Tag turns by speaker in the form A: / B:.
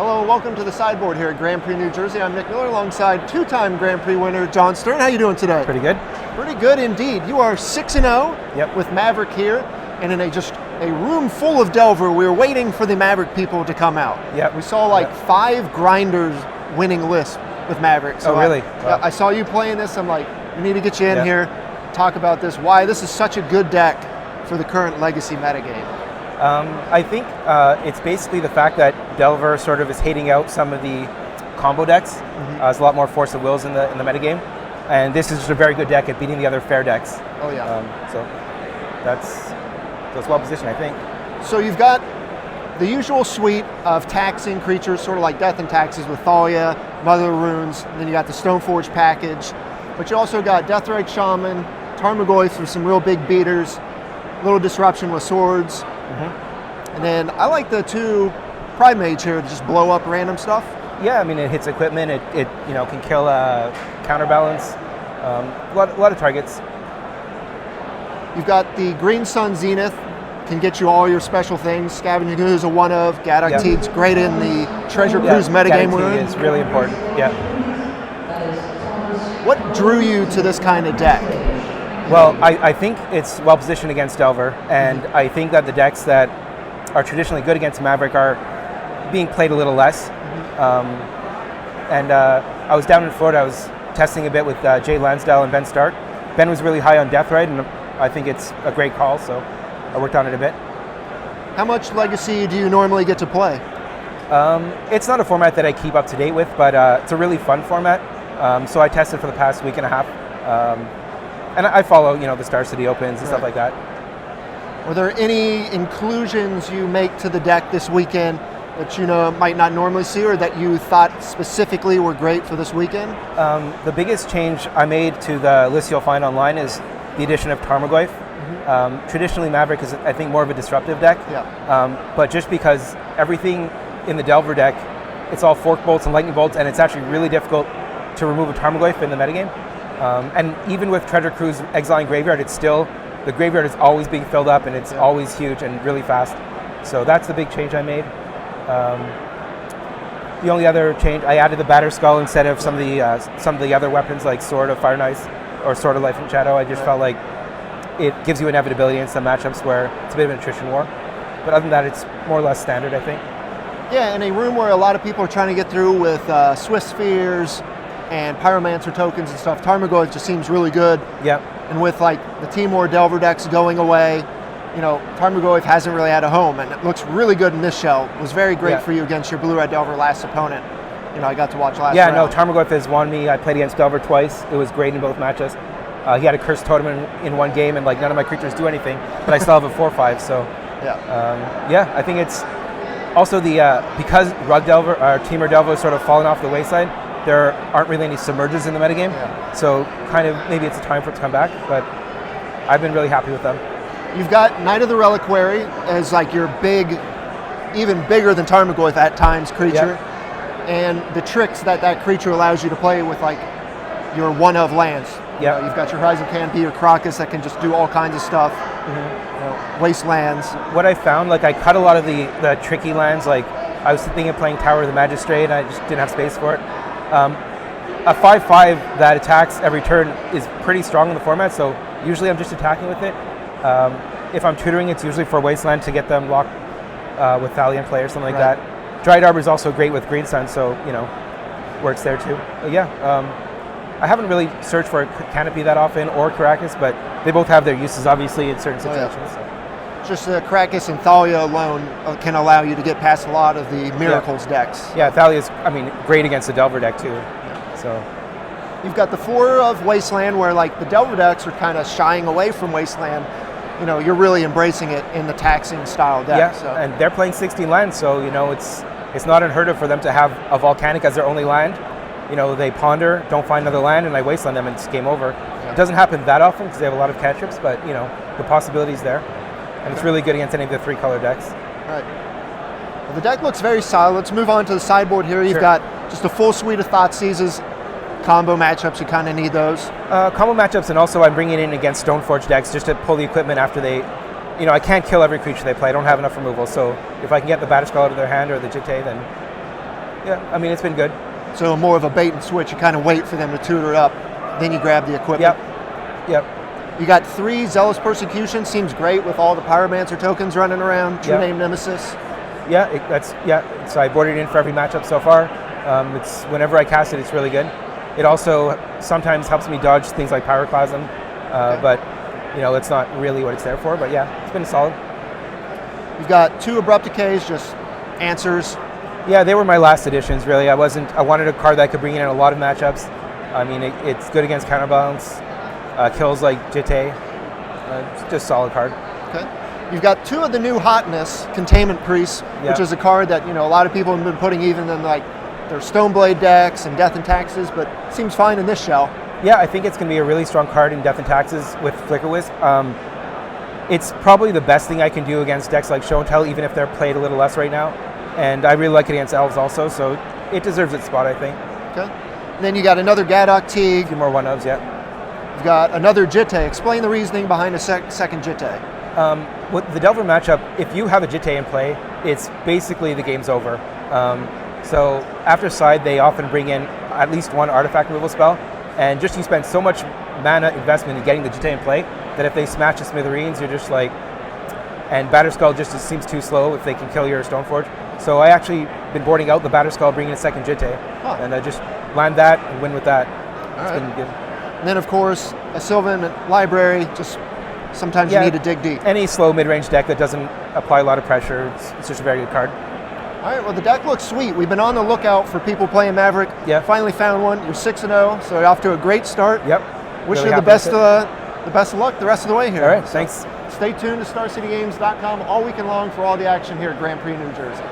A: Hello, welcome to the sideboard here at Grand Prix New Jersey. I'm Nick Miller alongside two-time Grand Prix winner John Stern. How are you doing today?
B: Pretty good.
A: Pretty good indeed. You are 6-0
B: Yep.
A: with Maverick here, and in a room full of Delver, we were waiting for the Maverick people to come out.
B: Yep.
A: We saw like 5 grinders winning lists with Maverick. So
B: oh, really?
A: Wow. I saw you playing this. I'm like, we need to get you in
B: Yep.
A: here, talk about this, why this is such a good deck for the current Legacy metagame.
B: I think it's basically the fact that Delver sort of is hating out some of the combo decks. There's a lot more Force of Wills in the metagame, and this is just a very good deck at beating the other fair decks.
A: Oh yeah.
B: So that's well positioned, I think.
A: So you've got the usual suite of taxing creatures, sort of like Death and Taxes with Thalia, Mother of Runes, and then you got the Stoneforge package, but you also got Deathrite Shaman, Tarmogoyf with some real big beaters, little disruption with swords. And then I like the 2 Pride Mage here to just blow up random stuff.
B: Yeah, I mean, it hits equipment. It can kill counterbalance. A lot of targets.
A: You've got the Green Sun Zenith, can get you all your special things. Scavenging Ooze is a one of. Gaddock Teeg's great in the Treasure Cruise metagame rune.
B: It's really important. Yeah.
A: What drew you to this kind of deck?
B: Well, I think it's well positioned against Delver, and I think that the decks that are traditionally good against Maverick are being played a little less. I was down in Florida. I was testing a bit with Jay Lansdale and Ben Stark. Ben was really high on Deathrite, and I think it's a great call, so I worked on it a bit.
A: How much Legacy do you normally get to play?
B: It's not a format that I keep up to date with, but it's a really fun format. So I tested for the past week and a half. And I follow, the Star City Opens and stuff like that.
A: Were there any inclusions you make to the deck this weekend that you might not normally see, or that you thought specifically were great for this weekend?
B: The biggest change I made to the list you'll find online is the addition of Tarmogoyf. Traditionally, Maverick is, I think, more of a disruptive deck.
A: Yeah.
B: But just because everything in the Delver deck, it's all Fork Bolts and Lightning Bolts, and it's actually really difficult to remove a Tarmogoyf in the metagame. And even with Treasure Cruise exiling Graveyard, the graveyard is always being filled up, and it's always huge and really fast. So that's the big change I made. The only other change, I added the Batter Skull instead of some of the other weapons like Sword of Fire and Ice or Sword of Life and Shadow. I just felt like it gives you inevitability in some matchups where it's a bit of an attrition war. But other than that, it's more or less standard, I think.
A: Yeah, in a room where a lot of people are trying to get through with Swift Spheres and Pyromancer tokens and stuff, Tarmogoyf just seems really good.
B: Yep.
A: And with like the Timor Delver decks going away, Tarmogoyf hasn't really had a home, and it looks really good in this shell. It was very great for you against your Blue-Red Delver last opponent. I got to watch last round.
B: No, Tarmogoyf has won me. I played against Delver twice. It was great in both matches. He had a Cursed Totem in one game, and none of my creatures do anything, but I still have a 4/5. So I think it's also because Rug Delver or Timor Delver has sort of fallen off the wayside. There aren't really any submerges in the metagame, so kind of maybe it's a time for it to come back, but I've been really happy with them.
A: You've got Knight of the Reliquary as your big, even bigger than Tarmogoyf at times creature, and the tricks that creature allows you to play with your one of lands. You've got your Horizon Canopy, your Crocus that can just do all kinds of stuff. Wastelands. What
B: I found, I cut a lot of the tricky lands. I was thinking of playing Tower of the Magistrate, and I just didn't have space for it. A 5/5 that attacks every turn is pretty strong in the format, so usually I'm just attacking with it. If I'm tutoring, it's usually for Wasteland to get them locked with Thalia in play or something like that. Dryad Arbor is also great with Green Sun, so works there too. I haven't really searched for a Canopy that often or Caracas, but they both have their uses obviously in certain situations.
A: Just the Krakus and Thalia alone can allow you to get past a lot of the Miracles decks.
B: Yeah, Thalia's, great against the Delver deck too. So
A: you've got the 4 of Wasteland where the Delver decks are kind of shying away from Wasteland. You're really embracing it in the taxing style deck.
B: Yeah, so. And they're playing 16 lands, so it's not unheard of for them to have a Volcanic as their only land. They ponder, don't find another land, and I wasteland them, and it's game over. It doesn't happen that often because they have a lot of cantrips, but the possibility's there. And it's really good against any of the 3-color decks.
A: All right. Well, the deck looks very solid. Let's move on to the sideboard here. You've got just a full suite of Thoughtseizes. Combo matchups, you kind of need those.
B: Combo matchups, and also I'm bringing in against Stoneforge decks just to pull the equipment after they... I can't kill every creature they play. I don't have enough removal. So if I can get the Batterskull out of their hand or the Jitte, then Yeah, I mean, it's been good.
A: So more of a bait and switch. You kind of wait for them to tutor up, then you grab the equipment.
B: Yep.
A: You got 3 Zealous Persecution. Seems great with all the Pyromancer tokens running around. True Name Nemesis.
B: So I boarded it in for every matchup so far. It's whenever I cast it, it's really good. It also sometimes helps me dodge things like Pyroclasm, but it's not really what it's there for. But yeah, it's been solid.
A: You've got 2 Abrupt Decays, just answers.
B: Yeah, they were my last additions, really. I wanted a card that I could bring in a lot of matchups. I mean, it's good against counterbalance, kills like Jite. It's just a solid card.
A: Okay. You've got 2 of the new hotness, Containment Priests, which is a card that a lot of people have been putting even in like their Stoneblade decks and Death and Taxes, but seems fine in this shell.
B: Yeah, I think it's going to be a really strong card in Death and Taxes with Flicker Wisp. It's probably the best thing I can do against decks like Show and Tell, even if they're played a little less right now. And I really like it against Elves also, so it deserves its spot, I think.
A: Okay. And then you got another Gadok Teague.
B: A few more 1-ofs, yeah.
A: You've got another Jite. Explain the reasoning behind a second Jite.
B: With the Delver matchup, if you have a Jite in play, it's basically the game's over. So after side, they often bring in at least 1 artifact removal spell, and just you spend so much mana investment in getting the Jite in play that if they smash the Smithereens, you're just like, and Batterskull just seems too slow if they can kill your Stoneforge. So I actually been boarding out the Batterskull, bringing in a second Jite, and I just land that and win with that. It's been good.
A: And then of course a Sylvan Library. Just sometimes you need to dig deep.
B: Any slow mid-range deck that doesn't apply a lot of pressure, it's just a very good card.
A: All right, well the deck looks sweet. We've been on the lookout for people playing Maverick.
B: Yeah.
A: Finally found one. You're 6-0, so you're off to a great start.
B: Yep.
A: Wish
B: really
A: you the best of luck the rest of the way here.
B: All right, thanks.
A: Stay tuned to StarCityGames.com all weekend long for all the action here at Grand Prix New Jersey.